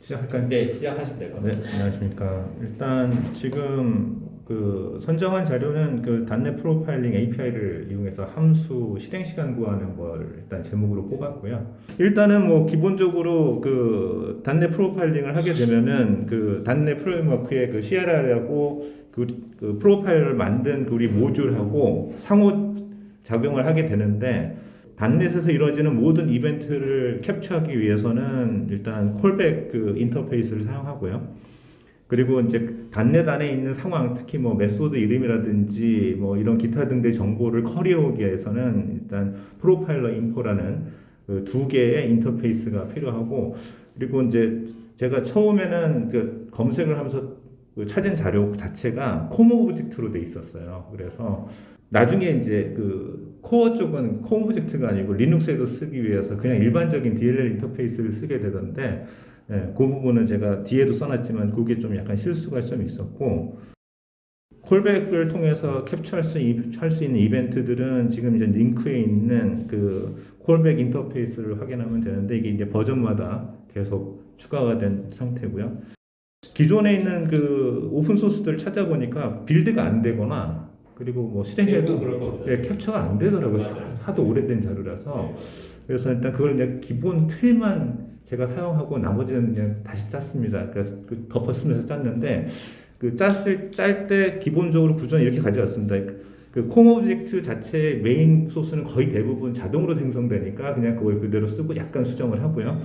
시작할까요? 네, 시작하시면 될 것 네, 같습니다. 안녕하십니까. 일단 지금 그 선정한 자료는 그 단내 프로파일링 API를 이용해서 함수 실행 시간 구하는 걸 일단 제목으로 뽑았고요. 일단은 뭐 기본적으로 그 단내 프로파일링을 하게 되면은 그 단내 프레임워크의 그 CLI하고 그 프로파일을 만든 그 우리 모듈하고 상호 작용을 하게 되는데, 단넷에서 이루어지는 모든 이벤트를 캡처하기 위해서는 일단 콜백 그 인터페이스를 사용하고요. 그리고 이제 단넷 안에 있는 상황, 특히 뭐 메소드 이름이라든지 뭐 이런 기타 등의 정보를 커리어오기 위해서는 일단 프로파일러 인포라는 그 두 개의 인터페이스가 필요하고, 그리고 이제 제가 처음에는 그 검색을 하면서 그 찾은 자료 자체가 콤 오브젝트로 돼 있었어요. 그래서 나중에 이제 그 코어 쪽은 콤 오브젝트가 아니고 리눅스에도 쓰기 위해서 그냥 일반적인 DLL 인터페이스를 쓰게 되던데, 그 부분은 제가 뒤에도 써놨지만 그게 좀 약간 실수가 좀 있었고, 콜백을 통해서 캡처할 수 있는 이벤트들은 지금 이제 링크에 있는 그 콜백 인터페이스를 확인하면 되는데, 이게 이제 버전마다 계속 추가가 된 상태고요. 기존에 있는 그 오픈 소스들을 찾아보니까 빌드가 안 되거나, 그리고 뭐 실행해도 그럴 겁니다. 캡처가 안 되더라고요. 맞아요. 하도 오래된 자료라서. 그래서 일단 그걸 이제 기본 틀만 제가 사용하고 나머지는 그냥 다시 짰습니다. 그래서 그 덮어쓰면서 짰는데, 그 짤 때 기본적으로 구조는 이렇게 가져왔습니다. 그콤 오브젝트 자체의 메인 소스는 거의 대부분 자동으로 생성되니까 그냥 그걸 그대로 쓰고 약간 수정을 하고요.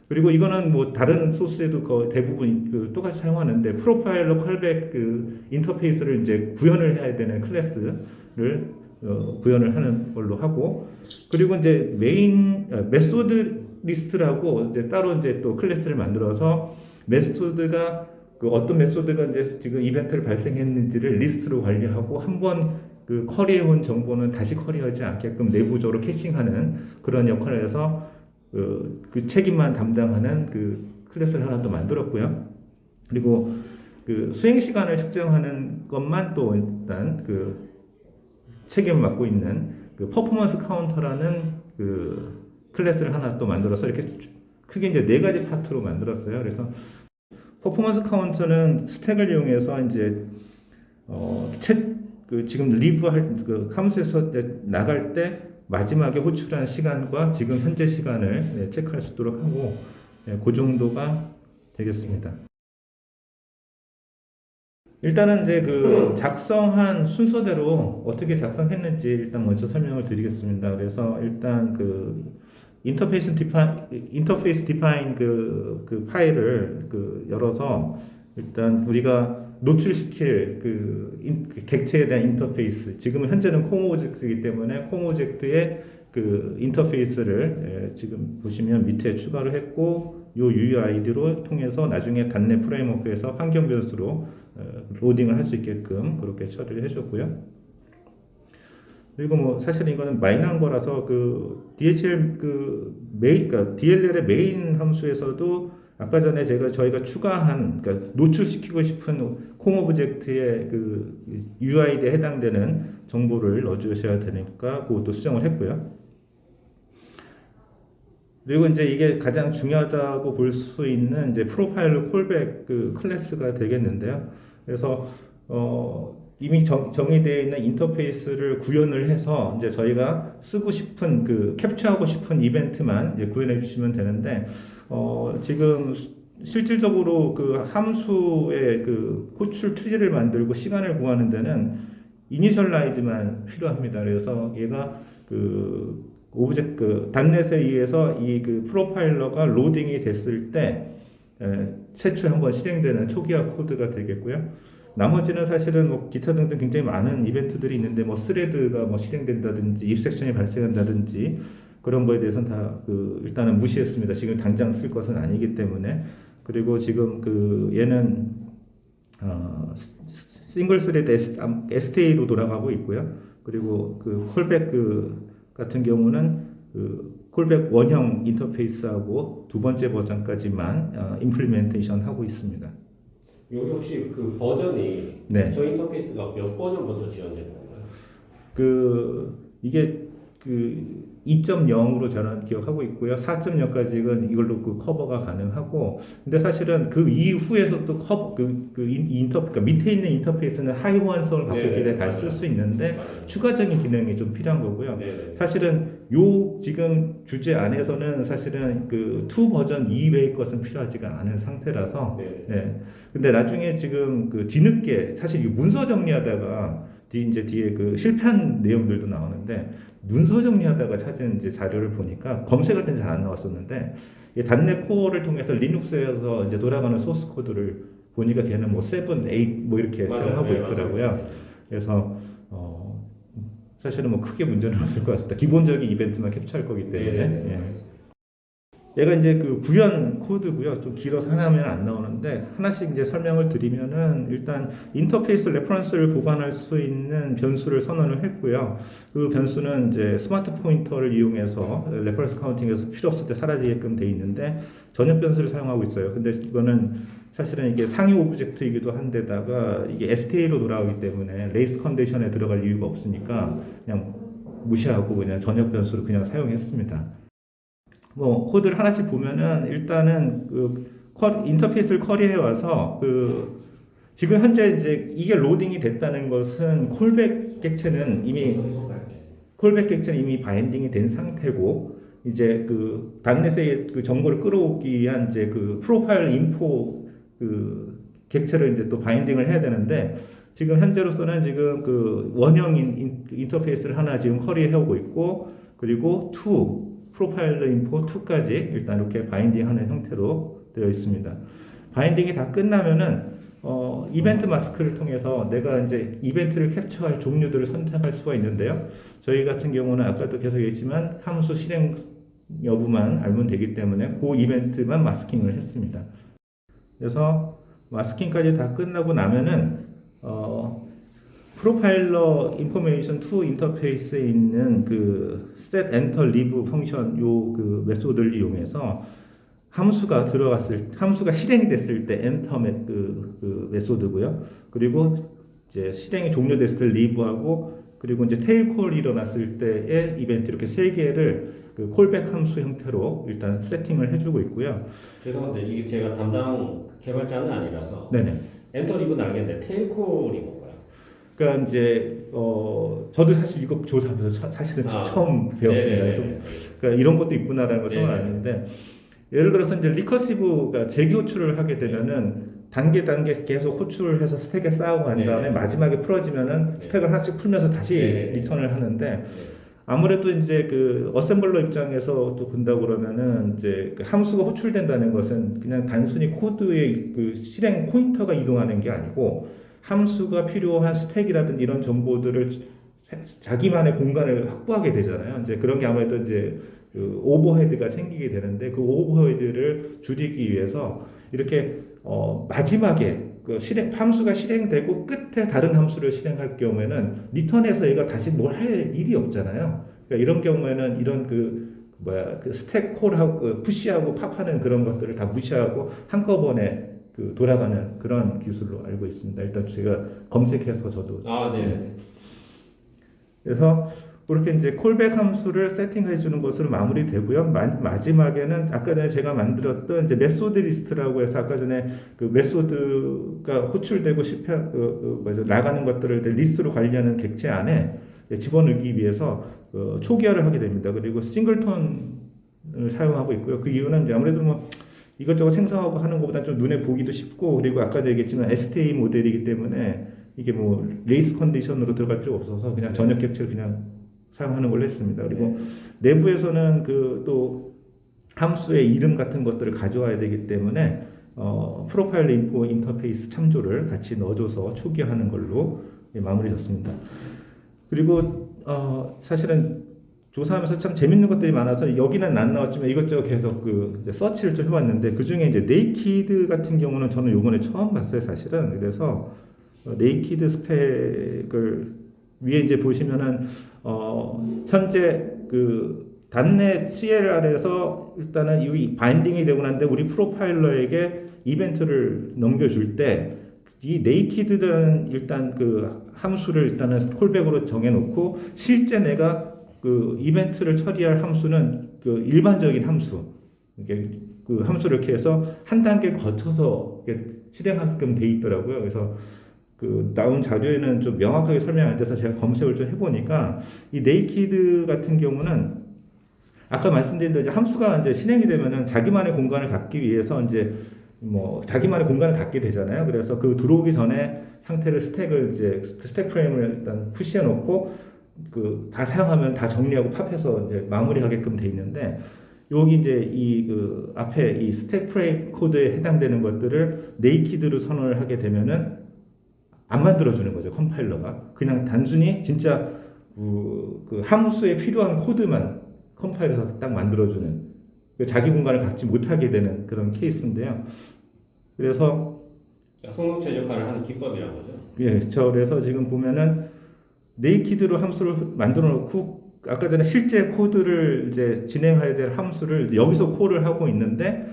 그리고 이거는 뭐 다른 소스에도 거의 대부분 그 똑같이 사용하는데, 프로파일러 컬백 그 인터페이스를 이제 구현을 해야 되는 클래스를 구현을 하는 걸로 하고, 그리고 이제 메소드 리스트라고 이제 따로 이제 또 클래스를 만들어서 메소드가 그 어떤 메소드가 이제 지금 이벤트를 발생했는지를 리스트로 관리하고, 한번 그 커리해온 정보는 다시 커리하지 않게끔 내부적으로 캐싱하는 그런 역할을 해서 그 책임만 담당하는 그 클래스를 하나 또 만들었고요. 그리고 그 수행 시간을 측정하는 것만 또 일단 그 책임을 맡고 있는 그 퍼포먼스 카운터라는 그 클래스를 하나 또 만들어서 이렇게 크게 이제 네 가지 파트로 만들었어요. 그래서 퍼포먼스 카운터는 스택을 이용해서 이제 그 지금 리브 그 함수에서 나갈 때 마지막에 호출한 시간과 지금 현재 시간을 체크할 수 있도록 하고, 그 정도가 되겠습니다. 일단은 이제 그 작성한 순서대로 어떻게 작성했는지 일단 먼저 설명을 드리겠습니다. 그래서 일단 그 인터페이스 디파인 그 파일을 그 열어서, 일단 우리가 노출시킬 그 객체에 대한 인터페이스, 지금은 현재는 콩 오브젝트이기 때문에 콩 오브젝트의 그 인터페이스를 지금 보시면 밑에 추가를 했고, 요 UID로 통해서 나중에 단내 프레임워크에서 환경 변수로 로딩을 할 수 있게끔 그렇게 처리를 해줬고요. 그리고 뭐 사실 이거는 마이너한 거라서 그 DHL 그 메인, 그러니까 DLL의 메인 함수에서도 아까 전에 저희가 추가한, 그러니까 노출시키고 싶은 콩 오브젝트의 그 UID에 해당되는 정보를 넣어주셔야 되니까 그것도 수정을 했고요. 그리고 이제 이게 가장 중요하다고 볼 수 있는 이제 프로파일러 콜백 그 클래스가 되겠는데요. 그래서 이미 정의되어 있는 인터페이스를 구현을 해서 이제 저희가 쓰고 싶은 그 캡처하고 싶은 이벤트만 이제 구현해 주시면 되는데, 지금 실질적으로 그 함수의 그 호출 트리를 만들고 시간을 구하는 데는 이니셜라이즈만 필요합니다. 그래서 얘가 그 오브젝트 그 단넷에 의해서 이 그 프로파일러가 로딩이 됐을 때 최초에 한번 실행되는 초기화 코드가 되겠고요. 나머지는 사실은 뭐 기타 등등 굉장히 많은 이벤트들이 있는데, 뭐 스레드가 뭐 실행된다든지 입섹션이 발생한다든지 그런 거에 대해서는 다 그 일단은 무시했습니다. 지금 당장 쓸 것은 아니기 때문에. 그리고 지금 그 얘는 싱글 스레드 STA로 돌아가고 있고요. 그리고 그 콜백 그 같은 경우는 그 콜백 원형 인터페이스하고 두 번째 버전까지만 임플리멘테이션 하고 있습니다. 여기 혹시 그 버전이 네. 저 인터페이스가 몇 버전부터 지원되는 건가요? 그 이게 그 2.0으로 저는 기억하고 있고요. 4.0까지는 이걸로 그 커버가 가능하고, 근데 사실은 그 이후에서 또 그러니까 밑에 있는 인터페이스는 하이 호환성을 갖고 네네, 있길래 다 쓸 맞아요. 수 있는데 맞아요. 추가적인 기능이 좀 필요한 거고요. 네네. 사실은 요 지금 주제 안에서는 사실은 그 2 버전 이외의 것은 필요하지가 않은 상태라서, 네네. 예. 근데 나중에 지금 그 뒤늦게 사실 이 문서 정리하다가 이제 뒤에 그 실패한 내용들도 나오는데, 문서 정리하다가 찾은 이제 자료를 보니까 검색할 때는 잘 안 나왔었는데, 이 단넷 코어를 통해서 리눅스에서 이제 돌아가는 소스 코드를 보니까 걔는 뭐 7, 8 뭐 이렇게 맞아요. 사용하고 네, 있더라고요. 맞습니다. 그래서 사실은 뭐 크게 문제는 없을 것 같습니다. 기본적인 이벤트만 캡처할 거기 때문에. 네네네. 예. 알겠습니다. 얘가 이제 그 구현 코드고요. 좀 길어서 하나면 안 나오는데, 하나씩 이제 설명을 드리면은, 일단 인터페이스 레퍼런스를 보관할 수 있는 변수를 선언을 했고요. 그 변수는 이제 스마트 포인터를 이용해서 레퍼런스 카운팅에서 필요 없을 때 사라지게끔 돼 있는데, 전역 변수를 사용하고 있어요. 근데 이거는 사실은 이게 상위 오브젝트이기도 한데다가 이게 STA로 돌아오기 때문에 레이스 컨디션에 들어갈 이유가 없으니까 그냥 무시하고 그냥 전역 변수를 그냥 사용했습니다. 뭐 코드를 하나씩 보면은, 일단은 인터페이스를 쿼리해 와서 지금 현재 이제 이게 로딩이 됐다는 것은 콜백 객체는 이미 바인딩이 된 상태고, 이제 그 단넷의 그 정보를 끌어오기 위한 이제 그 프로파일 인포 그 객체를 이제 또 바인딩을 해야 되는데, 지금 현재로서는 지금 그 원형 인터페이스를 하나 지금 쿼리해 오고 있고, 그리고 프로파일러 인포 2까지 일단 이렇게 바인딩하는 형태로 되어 있습니다. 바인딩이 다 끝나면은 이벤트 마스크를 통해서 내가 이제 이벤트를 캡처할 종류들을 선택할 수가 있는데요. 저희 같은 경우는 아까도 계속 얘기했지만 함수 실행 여부만 알면 되기 때문에 그 이벤트만 마스킹을 했습니다. 그래서 마스킹까지 다 끝나고 나면은 프로파일러 인포메이션 2 인터페이스에 있는 그 set enter leave 펑션 요 그 메소드를 이용해서 함수가 실행이 됐을 때 enter 그 메소드고요. 그리고 이제 실행이 종료됐을 때 leave하고, 그리고 이제 테일 콜이 일어났을 때의 이벤트, 이렇게 세 개를 그 콜백 함수 형태로 일단 세팅을 해주고 있고요. 죄송한데 이게 제가 담당 개발자는 아니라서 네네. 엔터 리브는 알겠는데 테일콜이 뭔가요? 그러니까 이제 저도 사실 이거 조사하면서 사실은 처음 배웠습니다. 그래서 네네네. 그러니까 이런 것도 있구나라는 걸 처음 네네. 알았는데, 예를 들어서 이제 리커시브가 재기 호출을 하게 되면은 단계 계속 호출을 해서 스택에 쌓고 간 다음에 네네. 마지막에 풀어지면은 네. 스택을 하나씩 풀면서 다시 네네. 리턴을 하는데, 네. 아무래도 이제 그 어셈블러 입장에서 또 본다고 그러면은 이제 그 함수가 호출된다는 것은 그냥 단순히 코드의 그 실행 포인터가 이동하는 게 아니고, 함수가 필요한 스택이라든지 이런 정보들을 자기만의 공간을 확보하게 되잖아요. 이제 그런 게 아무래도 이제 그 오버헤드가 생기게 되는데, 그 오버헤드를 줄이기 위해서 이렇게 마지막에 그 함수가 실행되고 끝에 다른 함수를 실행할 경우에는 리턴에서 얘가 다시 뭘 할 일이 없잖아요. 그러니까 이런 경우에는 이런 그 스택 콜하고 푸시하고 팝하는 그런 것들을 다 무시하고 한꺼번에 그 돌아가는 그런 기술로 알고 있습니다. 일단 제가 검색해서 저도. 네. 그래서 그렇게 이제 콜백 함수를 세팅해 주는 것으로 마무리되고요. 마지막에는 아까 전에 제가 만들었던 이제 메소드 리스트라고 해서 아까 전에 그 메소드가 호출되고 나가는 것들을 리스트로 관리하는 객체 안에 집어넣기 위해서 초기화를 하게 됩니다. 그리고 싱글턴을 사용하고 있고요. 그 이유는 이제 아무래도 뭐 이것저것 생성하고 하는 것보다 좀 눈에 보기도 쉽고, 그리고 아까도 얘기했지만 STA 모델이기 때문에 이게 뭐 레이스 컨디션으로 들어갈 필요가 없어서 그냥 전역 캡처를 그냥 사용하는 걸로 했습니다. 그리고 내부에서는 그 또 함수의 이름 같은 것들을 가져와야 되기 때문에 프로파일 인포 인터페이스 참조를 같이 넣어줘서 초기화하는 걸로 마무리 졌습니다. 그리고 사실은 조사하면서 참 재밌는 것들이 많아서 여기는 안 나왔지만 이것저것 계속 이제 서치를 좀 해봤는데, 그 중에 이제 네이키드 같은 경우는 저는 요번에 처음 봤어요, 사실은. 그래서 네이키드 스펙을 위에 이제 보시면은 현재 그 단넷 CLR에서 일단은 이 바인딩이 되고 난데 우리 프로파일러에게 이벤트를 넘겨줄 때 이 네이키드라는 일단 그 함수를 일단은 콜백으로 정해놓고, 실제 내가 그 이벤트를 처리할 함수는 그 일반적인 함수, 이게 그 함수를 이렇게 해서 한 단계 거쳐서 이렇게 실행하게끔 돼 있더라고요. 그래서 그 나온 자료에는 좀 명확하게 설명 안 돼서 제가 검색을 좀 해보니까 이 네이키드 같은 경우는 아까 말씀드린 대로 이제 함수가 이제 실행이 되면은 자기만의 공간을 갖기 위해서 이제 뭐 자기만의 공간을 갖게 되잖아요. 그래서 그 들어오기 전에 상태를 스택을 이제 그 스택 프레임을 일단 푸시해 놓고 그 다 사용하면 다 정리하고 팝해서 이제 마무리하게끔 돼 있는데 여기 이제 이 그 앞에 이 스택 프레임 코드에 해당되는 것들을 네이키드로 선언을 하게 되면은 안 만들어주는 거죠, 컴파일러가. 그냥 단순히 진짜 그 함수에 필요한 코드만 컴파일러에서 딱 만들어주는 자기 공간을 갖지 못하게 되는 그런 케이스인데요. 그래서 속력 최적화를 하는 기법이란 거죠. 예, 그래서 지금 보면은 네이키드로 함수를 만들어 놓고 아까 전에 실제 코드를 이제 진행해야 될 함수를 여기서 콜을 하고 있는데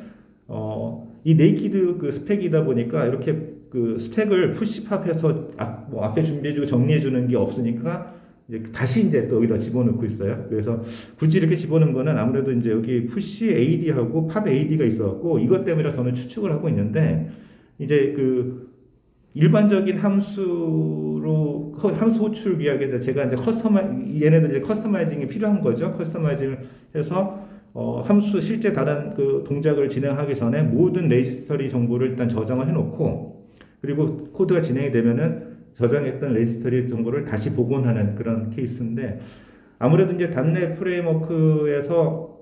이 네이키드 그 스펙이다 보니까 이렇게 그 스택을 푸시팝해서 뭐 앞에 준비해주고 정리해주는 게 없으니까 이제 다시 이제 또 여기다 집어넣고 있어요. 그래서 굳이 이렇게 집어넣은 거는 아무래도 이제 여기 푸시 AD하고 팝 AD가 있어갖고 이것 때문에 저는 추측을 하고 있는데 이제 그 일반적인 함수 호출 위하게 제가 이제 얘네들 이제 커스터마이징이 필요한 거죠. 커스터마이징을 해서 함수 실제 다른 그 동작을 진행하기 전에 모든 레지스터리 정보를 일단 저장을 해놓고 그리고 코드가 진행이 되면은 저장했던 레지스터리 정보를 다시 복원하는 그런 케이스인데 아무래도 이제 .NET 프레임워크에서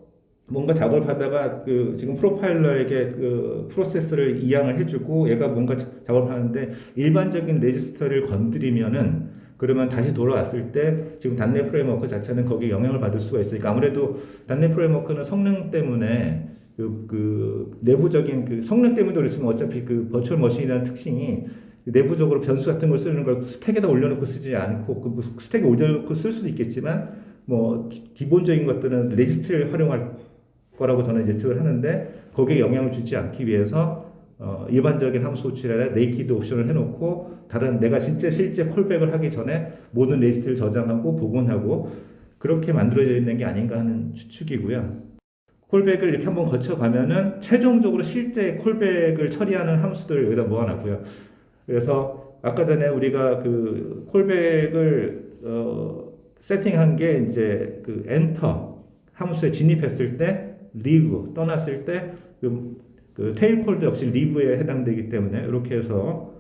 뭔가 작업을 하다가 그 지금 프로파일러에게 그 프로세스를 이양을 해주고 얘가 뭔가 작업을 하는데 일반적인 레지스터를 건드리면은 그러면 다시 돌아왔을 때 지금 .NET 프레임워크 자체는 거기에 영향을 받을 수가 있으니까 아무래도 .NET 프레임워크는 성능 때문에 그 내부적인 그 성능 때문에도 그렇지만 어차피 그 버추얼 머신이라는 특징이 내부적으로 변수 같은 걸 쓰는 걸 스택에다 올려놓고 쓰지 않고 그 스택에 올려놓고 쓸 수도 있겠지만 뭐 기본적인 것들은 레지스트를 활용할 거라고 저는 예측을 하는데 거기에 영향을 주지 않기 위해서 일반적인 함수 호출에 네이키드 옵션을 해놓고 다른 내가 실제 콜백을 하기 전에 모든 레지스트를 저장하고 복원하고 그렇게 만들어져 있는 게 아닌가 하는 추측이고요. 콜백을 이렇게 한번 거쳐가면은 최종적으로 실제 콜백을 처리하는 함수들을 여기다 모아놨고요. 그래서 아까 전에 우리가 그 콜백을 세팅한 게 이제 그 엔터 함수에 진입했을 때 leave 떠났을 때 그 테일 콜도 역시 leave에 해당되기 때문에 이렇게 해서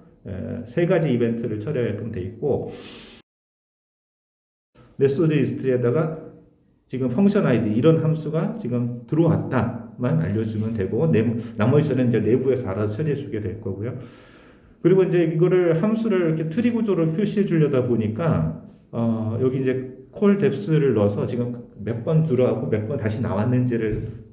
세 가지 이벤트를 처리하게끔 돼 있고 메소드 리스트에다가 지금 펑션 아이디 이런 함수가 지금 들어왔다만 알려주면 되고 나머지 저는 이제 내부에서 알아서 처리해 주게 될 거고요. 그리고 이제 이거를 함수를 이렇게 트리 구조로 표시해 주려다 보니까 여기 이제 콜 뎁스를 넣어서 지금 몇 번 들어가고 몇 번 다시 나왔는지를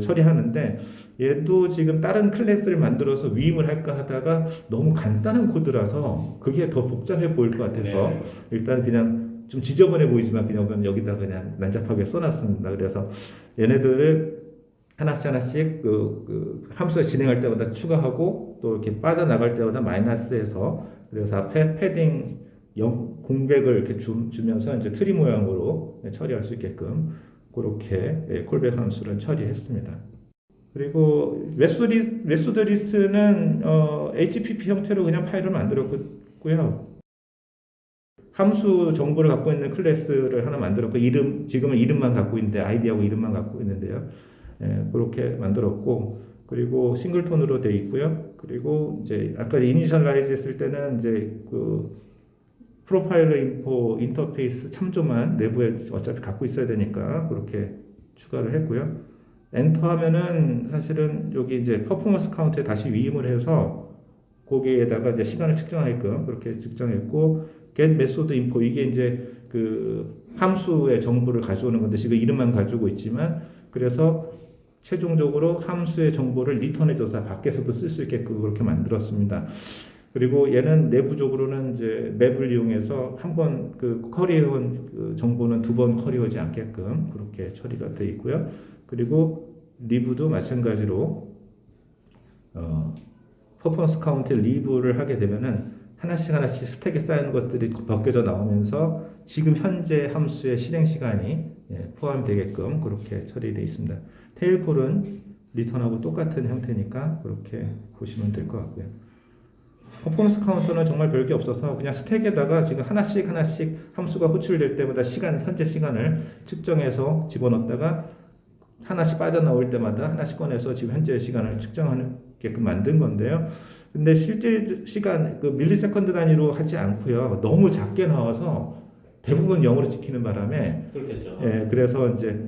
처리하는데 얘도 지금 다른 클래스를 만들어서 위임을 할까 하다가 너무 간단한 코드라서 그게 더 복잡해 보일 것 같아서 일단 그냥 좀 지저분해 보이지만 그냥 여기다 그냥 난잡하게 써놨습니다. 그래서 얘네들을 하나씩 그 함수 진행할 때마다 추가하고 또 이렇게 빠져나갈 때마다 마이너스해서 그래서 앞에 패딩 공백을 이렇게 주면서 이제 트리 모양으로 처리할 수 있게끔 그렇게 콜백 함수를 처리했습니다. 그리고 메소드 리스트는 HPP 형태로 그냥 파일을 만들었고요. 함수 정보를 갖고 있는 클래스를 하나 만들었고 지금은 이름만 갖고 있는데 아이디하고 이름만 갖고 있는데요. 그렇게 만들었고 그리고 싱글톤으로 되어 있고요. 그리고 이제 아까 이니셜라이즈 했을 때는 이제 그 프로파일러 인터페이스 참조만 내부에 어차피 갖고 있어야 되니까 그렇게 추가를 했고요. 엔터 하면은 사실은 여기 이제 퍼포먼스 카운트에 다시 위임을 해서 거기에다가 이제 시간을 측정하게끔 그렇게 측정했고 get method info 이게 이제 그 함수의 정보를 가져오는 건데 지금 이름만 가지고 있지만 그래서 최종적으로 함수의 정보를 리턴해줘서 밖에서도 쓸 수 있게끔 그렇게 만들었습니다. 그리고 얘는 내부적으로는 이제 맵을 이용해서 한 번 그 커리어온 그 정보는 두 번 커리어오지 않게끔 그렇게 처리가 되어 있고요. 그리고 리브도 마찬가지로 퍼포먼스 카운트 리브를 하게 되면은 하나씩 스택에 쌓이는 것들이 벗겨져 나오면서 지금 현재 함수의 실행 시간이 포함되게끔 그렇게 처리되어 있습니다. 테일콜은 리턴하고 똑같은 형태니까 그렇게 보시면 될 것 같고요. 퍼포먼스 카운터는 정말 별게 없어서 그냥 스택에다가 지금 하나씩 함수가 호출될 때마다 현재 시간을 측정해서 집어넣었다가 하나씩 빠져나올 때마다 하나씩 꺼내서 지금 현재 시간을 측정하게끔 만든 건데요. 근데 실제 시간, 그 밀리세컨드 단위로 하지 않고요. 너무 작게 나와서 대부분 0으로 찍히는 바람에, 그렇겠죠. 그래서 이제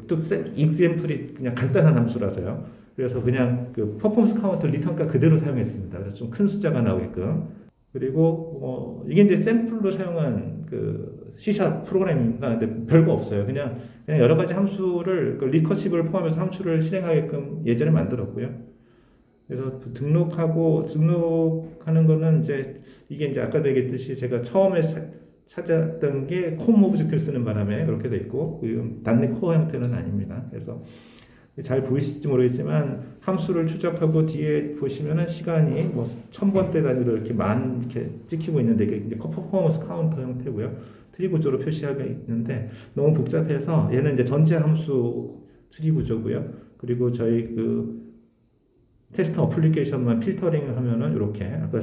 또 example이 그냥 간단한 함수라서요. 그래서 그냥 그 퍼포먼스 카운터 리턴값 그대로 사용했습니다. 그래서 좀 큰 숫자가 나오게끔. 그리고 이게 이제 샘플로 사용한 그 C# 프로그램입니다. 근데 별거 없어요. 그냥 여러 가지 함수를 그 리커시브를 포함해서 함수를 실행하게끔 예전에 만들었고요. 그래서 등록하는 거는 이게 이제 아까도 얘기했듯이 제가 처음에 찾았던 게 콤 오브젝트를 쓰는 바람에 그렇게 돼 있고 단내 코어 형태는 아닙니다. 그래서 잘 보이실지 모르겠지만 함수를 추적하고 뒤에 보시면은 시간이 뭐 1000번대 단위로 이렇게 찍히고 있는데 이게 이제 퍼포먼스 카운터 형태고요. 트리 구조로 표시하고 있는데 너무 복잡해서 얘는 이제 전체 함수 트리 구조고요. 그리고 저희 그 테스트 어플리케이션만 필터링 하면은 이렇게 아까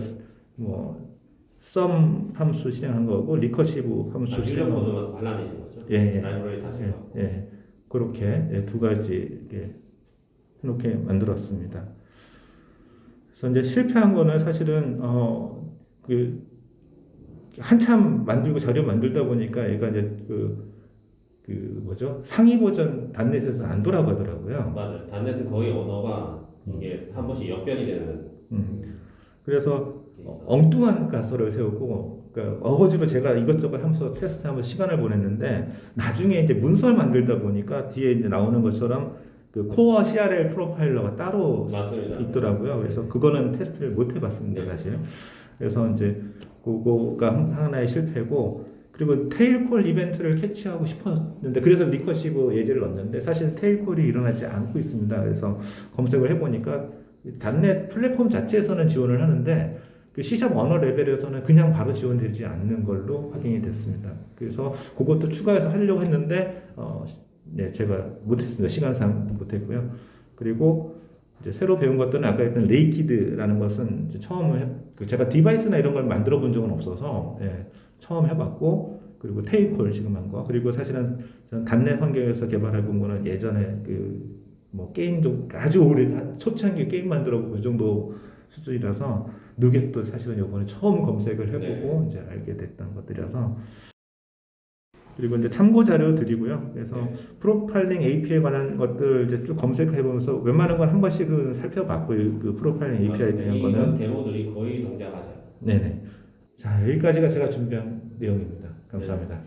썸 함수 실행한 거고 리커시브 함수 실행 실행한 거. 코드만 발라내신 거죠? 예. 라이브러리 다 제거. 그렇게 두 가지 이렇게 만들었습니다. 그래서 이제 실패한 거는 사실은 한참 만들고 자료 만들다 보니까 얘가 이제 상위 버전 단넷에서 안 돌아가더라고요. 맞아요. 단넷은 거의 언어가 이게 한 번씩 역변이 되는. 그래서 엉뚱한 가설을 세우고 그러니까 어거지로 제가 이것저것 하면서 테스트하면서 시간을 보냈는데 나중에 이제 문서를 만들다 보니까 뒤에 이제 나오는 것처럼 그 코어 CRL 프로파일러가 따로 맞습니다. 있더라고요. 그래서 그거는 테스트를 못 해봤습니다, 사실. 그래서 이제 그거가 하나의 실패고 그리고 테일콜 이벤트를 캐치하고 싶었는데 그래서 리커시브 예제를 넣었는데 사실 테일콜이 일어나지 않고 있습니다. 그래서 검색을 해보니까 단넷 플랫폼 자체에서는 지원을 하는데 그 C# 언어 레벨에서는 그냥 바로 지원되지 않는 걸로 확인이 됐습니다. 그래서 그것도 추가해서 하려고 했는데 제가 못했습니다. 시간상 못했고요. 그리고 이제 새로 배운 것들은 아까 했던 네이키드라는 것은 이제 제가 디바이스나 이런 걸 만들어 본 적은 없어서 처음 해봤고 그리고 테일콜 지금 한 거 그리고 사실은 저는 단넷 환경에서 개발해 본 거는 예전에 게임도 아주 오래 초창기 게임 만들어 보고 그 정도 수준이라서 누겟도 사실은 요번에 처음 검색을 해보고 이제 알게 됐던 것들이라서 그리고 이제 참고 자료 드리고요. 그래서 프로파일링 API에 관한 것들 이제 쭉 검색해 보면서 웬만한 건 한 번씩은 살펴봤고 그 프로파일링 API에 대한 거는 데모들이 거의 동작하죠. 네네. 자 여기까지가 제가 준비한 내용입니다. 감사합니다.